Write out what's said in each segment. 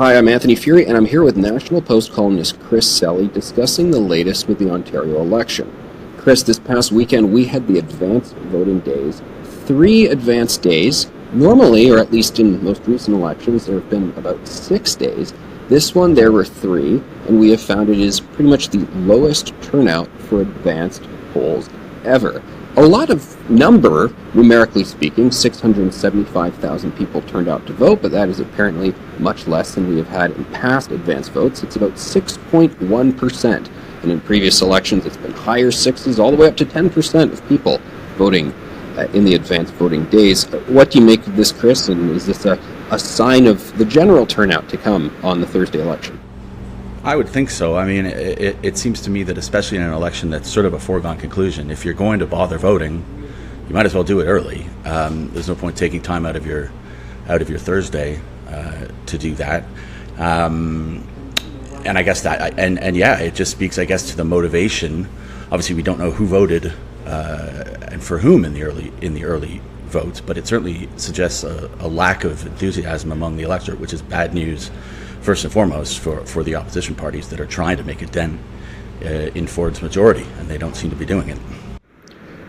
Hi, I'm Anthony Furey, and I'm here with National Post columnist Chris Selley discussing the latest with the Ontario election. Chris, this past weekend we had the advanced voting days. 3 advanced days. Normally, or at least in most recent elections, there have been about 6 days. This one, there were 3, and we have found it is pretty much the lowest turnout for advanced polls ever. A lot of number, numerically speaking, 675,000 people turned out to vote, but that is apparently much less than we have had in past advance votes. It's about 6.1%, and in previous elections it's been higher sixes, all the way up to 10% of people voting in the advance voting days. What do you make of this, Chris, and is this a sign of the general turnout to come on the Thursday election? I would think so. I mean, it seems to me that especially in an election that's sort of a foregone conclusion, if you're going to bother voting, you might as well do it early. There's no point taking time out of your Thursday to do that. And I guess that, and yeah, it just speaks, I guess, to the motivation. Obviously, we don't know who voted and for whom in the early votes, but it certainly suggests a lack of enthusiasm among the electorate, which is bad news. First and foremost, for the opposition parties that are trying to make a dent in Ford's majority, and they don't seem to be doing it.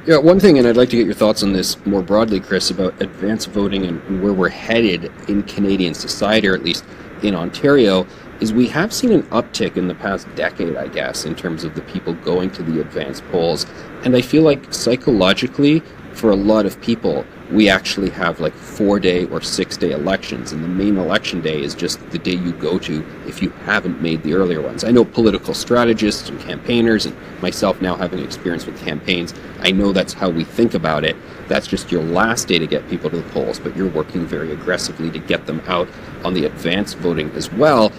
Yeah, one thing, and I'd like to get your thoughts on this more broadly, Chris, about advance voting and where we're headed in Canadian society, or at least in Ontario, is we have seen an uptick in the past decade, I guess, in terms of the people going to the advance polls. And I feel like psychologically, for a lot of people, we actually have like 4-day or 6-day elections, and the main election day is just the day you go to if you haven't made the earlier ones. I know political strategists and campaigners, and myself now having experience with campaigns, I know that's how we think about it. That's just your last day to get people to the polls, but you're working very aggressively to get them out on the advance voting as well.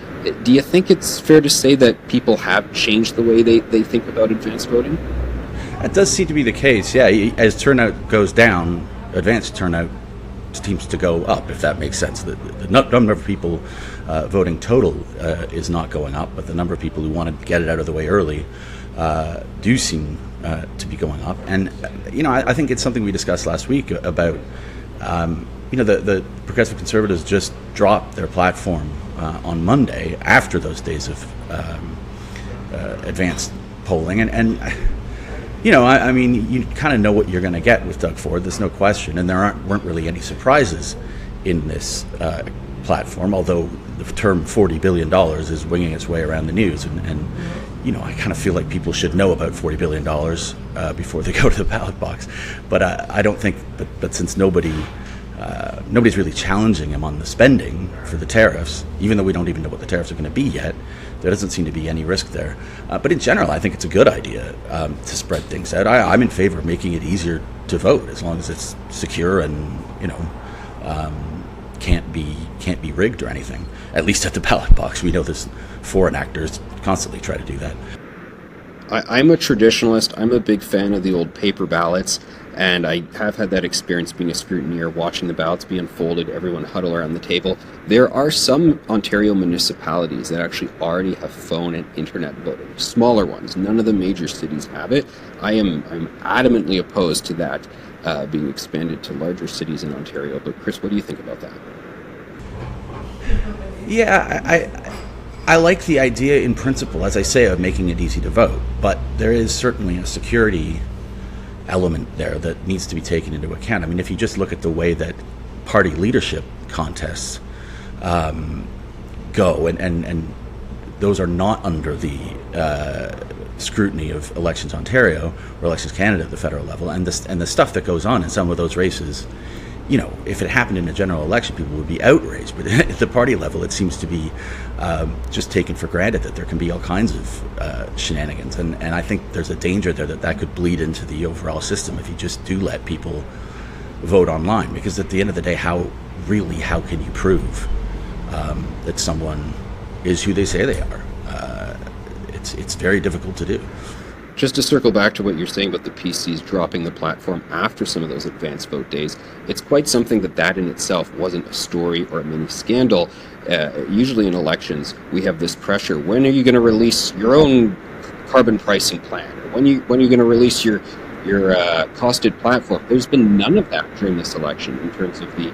Do you think it's fair to say that people have changed the way they think about advance voting? That does seem to be the case, yeah. As turnout goes down, advanced turnout seems to go up, if that makes sense. The number of people voting total is not going up, but the number of people who want to get it out of the way early do seem to be going up. And, I think it's something we discussed last week about, the Progressive Conservatives just dropped their platform on Monday after those days of advanced polling. And you kind of know what you're going to get with Doug Ford. There's no question, and there weren't really any surprises in this platform. Although the term $40 billion is winging its way around the news, and I kind of feel like people should know about $40 billion before they go to the ballot box. But I don't think. But since nobody's really challenging him on the spending for the tariffs, even though we don't even know what the tariffs are going to be yet, there doesn't seem to be any risk there. But in general, I think it's a good idea to spread things out. I'm in favor of making it easier to vote as long as it's secure and can't be rigged or anything. At least at the ballot box, we know there's foreign actors constantly try to do that. I'm a traditionalist. I'm a big fan of the old paper ballots, and I have had that experience being a scrutineer, watching the ballots be unfolded, everyone huddle around the table. There are some Ontario municipalities that actually already have phone and internet voting, smaller ones. None of the major cities have it. I'm adamantly opposed to that being expanded to larger cities in Ontario. But Chris, what do you think about that? Yeah, I like the idea in principle, as I say, of making it easy to vote, but there is certainly a security element there that needs to be taken into account. I mean, if you just look at the way that party leadership contests go, and those are not under the scrutiny of Elections Ontario or Elections Canada at the federal level, and the stuff that goes on in some of those races, if it happened in a general election, people would be outraged. But at the party level, it seems to be just taken for granted that there can be all kinds of shenanigans. And I think there's a danger there that could bleed into the overall system if you just do let people vote online. Because at the end of the day, how can you prove that someone is who they say they are? It's very difficult to do. Just to circle back to what you're saying about the PCs dropping the platform after some of those advanced vote days, it's quite something that in itself wasn't a story or a mini scandal. Usually in elections, we have this pressure. When are you going to release your own carbon pricing plan? When are you going to release your your costed platform. There's been none of that during this election in terms of the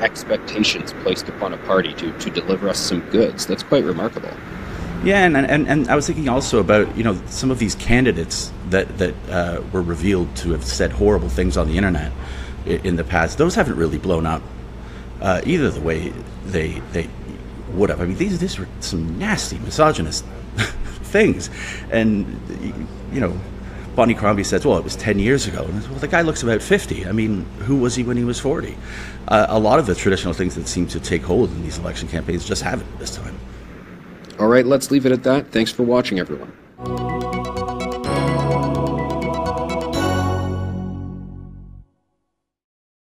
expectations placed upon a party to deliver us some goods. That's quite remarkable. Yeah, and I was thinking also about, some of these candidates that were revealed to have said horrible things on the internet in the past. Those haven't really blown up either the way they would have. I mean, these were some nasty misogynist things, and Bonnie Crombie says, well, it was 10 years ago. And well, the guy looks about 50. I mean, who was he when he was 40? A lot of the traditional things that seem to take hold in these election campaigns just haven't this time. All right, let's leave it at that. Thanks for watching, everyone.